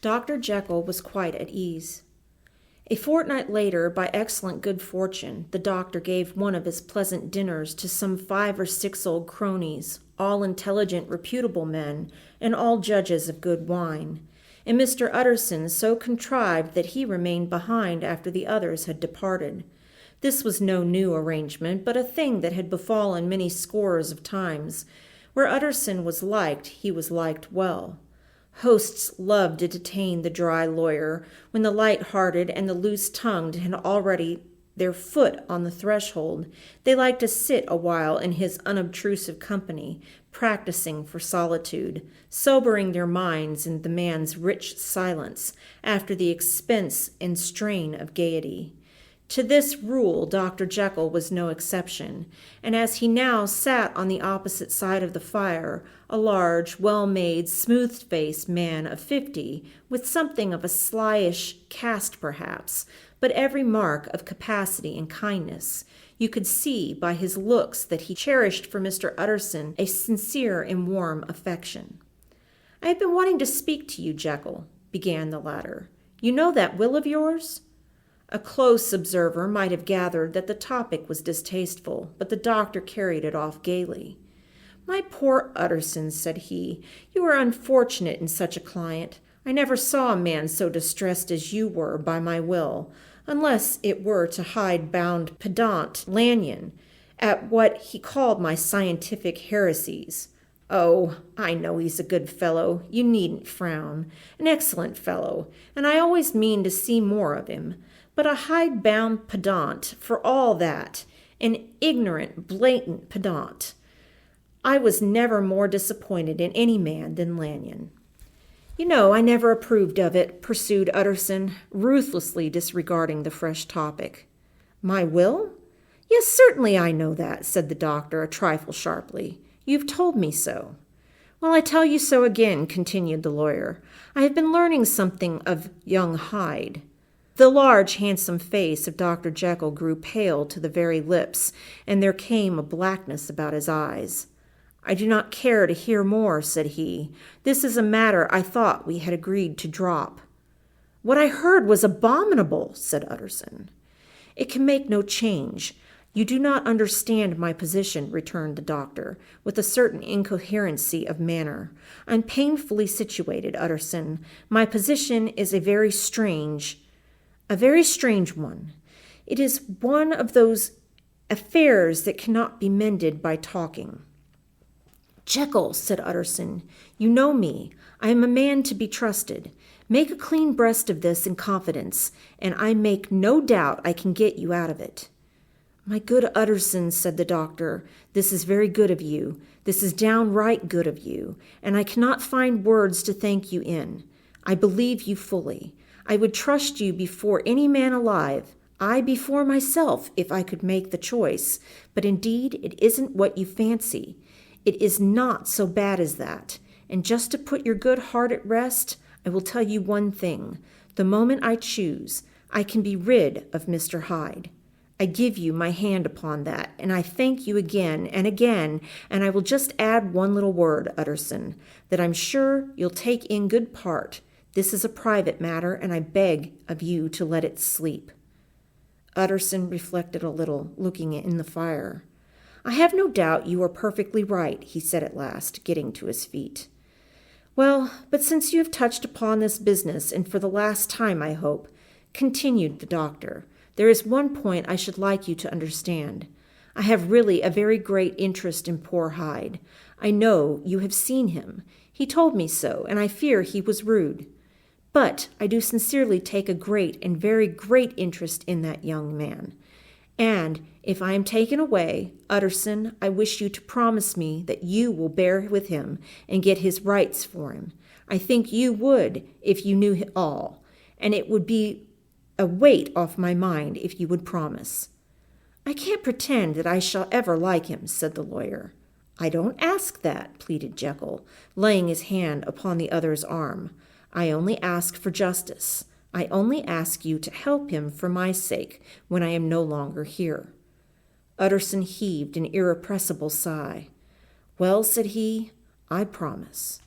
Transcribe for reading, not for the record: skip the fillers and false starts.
Dr. Jekyll was quite at ease. A fortnight later, by excellent good fortune, the doctor gave one of his pleasant dinners to some 5 or 6 old cronies, all intelligent, reputable men, and all judges of good wine. And Mr. Utterson so contrived that he remained behind after the others had departed. This was no new arrangement, but a thing that had befallen many scores of times. Where Utterson was liked, he was liked well. Hosts loved to detain the dry lawyer when the light-hearted and the loose-tongued had already their foot on the threshold. They liked to sit a while in his unobtrusive company, practicing for solitude, sobering their minds in the man's rich silence after the expense and strain of gaiety. To this rule Dr. Jekyll was no exception, and as he now sat on the opposite side of the fire, a large, well-made, smooth-faced man of 50, with something of a slyish cast perhaps, but every mark of capacity and kindness, you could see by his looks that he cherished for Mr. Utterson a sincere and warm affection. "I have been wanting to speak to you, Jekyll," began the latter. "You know that will of yours?" A close observer might have gathered that the topic was distasteful, but the doctor carried it off gaily. "My poor Utterson," said he, "you are unfortunate in such a client. I never saw a man so distressed as you were by my will, unless it were to Hyde-bound pedant Lanyon, at what he called my scientific heresies. Oh, I know he's a good fellow, you needn't frown, an excellent fellow, and I always mean to see more of him. But a hide-bound pedant, for all that, an ignorant, blatant pedant. I was never more disappointed in any man than Lanyon." "You know, I never approved of it," pursued Utterson, ruthlessly disregarding the fresh topic. "My will? Yes, certainly I know that," said the doctor, a trifle sharply. "You've told me so." "Well, I tell you so again," continued the lawyer. "I have been learning something of young Hyde." The large, handsome face of Dr. Jekyll grew pale to the very lips, and there came a blackness about his eyes. "I do not care to hear more," said he. "This is a matter I thought we had agreed to drop." "What I heard was abominable," said Utterson. "It can make no change. You do not understand my position," returned the doctor, with a certain incoherency of manner. "I'm painfully situated, Utterson. My position is a very strange one. It is one of those affairs that cannot be mended by talking." "Jekyll," said Utterson, "you know me. I am a man to be trusted. Make a clean breast of this in confidence, and I make no doubt I can get you out of it." "My good Utterson," said the doctor, "this is very good of you. This is downright good of you, and I cannot find words to thank you in. I believe you fully. I would trust you before any man alive, I before myself, if I could make the choice. But indeed, it isn't what you fancy. It is not so bad as that. And just to put your good heart at rest, I will tell you one thing. The moment I choose, I can be rid of Mr. Hyde. I give you my hand upon that, and I thank you again, and I will just add one little word, Utterson, that I'm sure you'll take in good part. This is a private matter, and I beg of you to let it sleep." Utterson reflected a little, looking in the fire. "I have no doubt you are perfectly right," he said at last, getting to his feet. "Well, but since you have touched upon this business, and for the last time, I hope," continued the doctor, "there is one point I should like you to understand. I have really a very great interest in poor Hyde. I know you have seen him. He told me so, and I fear he was rude. But I do sincerely take a great and very great interest in that young man. And if I am taken away, Utterson, I wish you to promise me that you will bear with him and get his rights for him. I think you would if you knew all, and it would be a weight off my mind if you would promise." "I can't pretend that I shall ever like him," said the lawyer. "I don't ask that," pleaded Jekyll, laying his hand upon the other's arm. "I only ask for justice. I only ask you to help him for my sake when I am no longer here." Utterson heaved an irrepressible sigh. "Well," said he, "I promise."